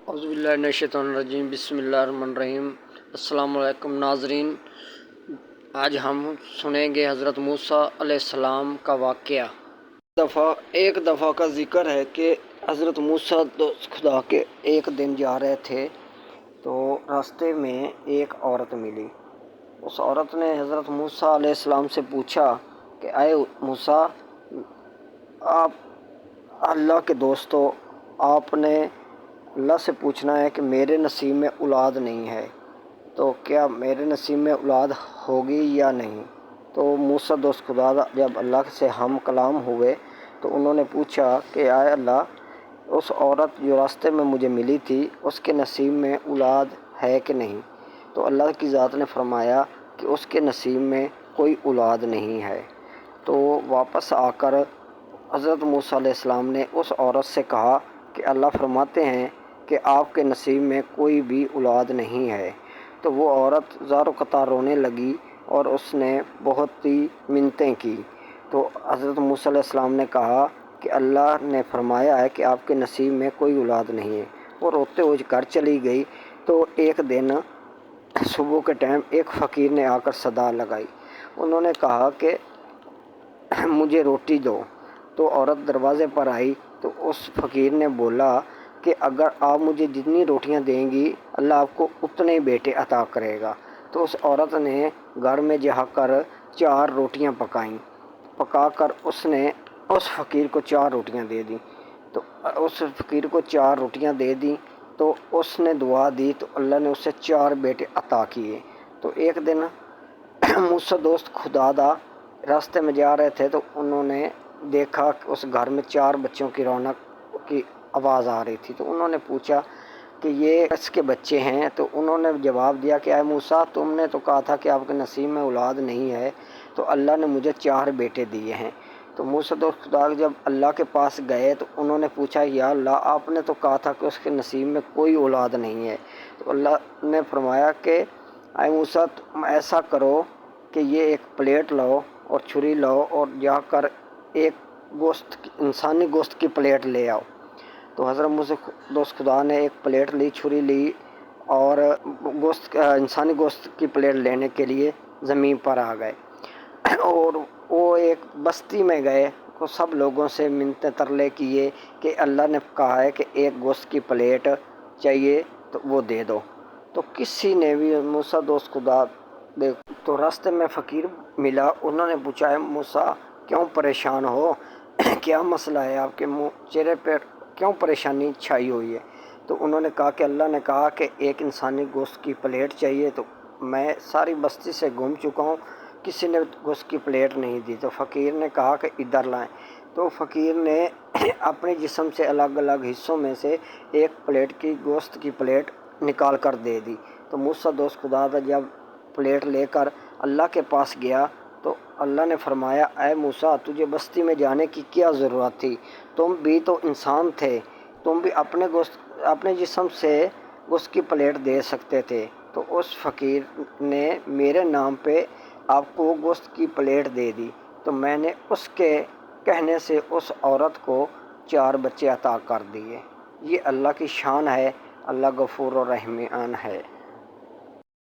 अऊज़ुबिल्लाहिमिनश्शैतानिर्रजीम बिस्मिल्लाहिर्रहमानिर्रहीम। अस्सलामु अलैकुम नाज़रीन, आज हम सुनेंगे हज़रत मूसा अलैहिस्सलाम का वाक़या। एक दफ़ा का ज़िक्र है कि हज़रत मूसा खुदा के एक दिन जा रहे थे तो रास्ते में एक औरत मिली। उस औरत ने हज़रत मूसा अलैहिस्सलाम से पूछा कि आए मूसा, आप अल्लाह के दोस्तों, आपने अल्लाह से पूछना है कि मेरे नसीब में औलाद नहीं है, तो क्या मेरे नसीब में औलाद होगी या नहीं। तो मूसा दोस्त खुदा जब अल्लाह से हम कलाम हुए तो उन्होंने पूछा कि आए अल्लाह, उस औरत जो रास्ते में मुझे मिली थी उसके नसीब में औलाद है कि नहीं। तो अल्लाह की ज़ात ने फरमाया कि उसके नसीब में कोई औलाद नहीं है। तो वापस आकर हज़रत मूसा अलैहिस्सलाम ने उस औरत से कहा कि अल्लाह फरमाते हैं कि आपके नसीब में कोई भी औलाद नहीं है। तो वो औरत ज़ारो कतार रोने लगी और उसने बहुत ही मिन्नतें की। तो हज़रत मूसा अलैहिस्सलाम ने कहा कि अल्लाह ने फरमाया है कि आपके नसीब में कोई औलाद नहीं है। वो रोते हुए घर चली गई। तो एक दिन सुबह के टाइम एक फ़कीर ने आकर सदा लगाई। उन्होंने कहा कि मुझे रोटी दो। तो औरत दरवाज़े पर आई तो उस फ़कीर ने बोला कि अगर आप मुझे जितनी रोटियां देंगी अल्लाह आपको उतने ही बेटे अता करेगा। तो उस औरत ने घर में जाकर 4 रोटियां पकाकर उसने उस फ़कीर को 4 रोटियां दे दी। तो उस फ़कीर को 4 रोटियां दे दी तो उसने दुआ दी तो अल्लाह ने उसे 4 बेटे अता किए। तो एक दिन मूसा दोस्त खुदा रास्ते में जा रहे थे तो उन्होंने देखा कि उस घर में 4 बच्चों की रौनक की आवाज़ आ रही थी। तो उन्होंने पूछा कि ये किसके बच्चे हैं। तो उन्होंने जवाब दिया कि आए मूसा, तुमने तो कहा था कि आपके नसीब में औलाद नहीं है, तो अल्लाह ने मुझे 4 बेटे दिए हैं। तो मूसा दोस्त खुदा जब अल्लाह के पास गए तो उन्होंने पूछा, या अल्लाह, आपने तो कहा था कि उसके नसीब में कोई औलाद नहीं है। तो अल्लाह ने फरमाया कि आए मूसा, तुम ऐसा करो कि ये एक प्लेट लाओ और छुरी लाओ और जाकर एक इंसानी गोश्त की प्लेट ले आओ। तो हज़रत मूसा दोस्त खुदा ने एक प्लेट ली, छुरी ली और इंसानी गोश्त की प्लेट लेने के लिए ज़मीन पर आ गए। और वो एक बस्ती में गए तो सब लोगों से मिन्नतें तरले किए कि अल्लाह ने कहा है कि एक गोश्त की प्लेट चाहिए तो वो दे दो। तो किसी ने भी मूसा दोस्त खुदा देख। तो रास्ते में फ़कीर मिला। उन्होंने पूछा, है मूसा, क्यों परेशान हो, क्या मसला है, आपके मुँह चेहरे पर क्यों परेशानी छाई हुई है। तो उन्होंने कहा कि अल्लाह ने कहा कि एक इंसानी गोश्त की प्लेट चाहिए, तो मैं सारी बस्ती से घूम चुका हूँ, किसी ने गोश्त की प्लेट नहीं दी। तो फ़कीर ने कहा कि इधर लाएं। तो फ़कीर ने अपने जिस्म से अलग अलग हिस्सों में से एक प्लेट की गोश्त की प्लेट निकाल कर दे दी। तो मूसा दोस्त खुदा जब प्लेट लेकर अल्लाह के पास गया तो अल्लाह ने फरमाया, ऐ मूसा, तुझे बस्ती में जाने की क्या ज़रूरत थी, तुम भी तो इंसान थे, तुम भी अपने जिस्म से गोश्त की प्लेट दे सकते थे। तो उस फ़कीर ने मेरे नाम पे आपको गोश्त की प्लेट दे दी। तो मैंने उसके कहने से उस औरत को 4 बच्चे अता कर दिए। ये अल्लाह की शान है। अल्लाह गफूर और रहमान है।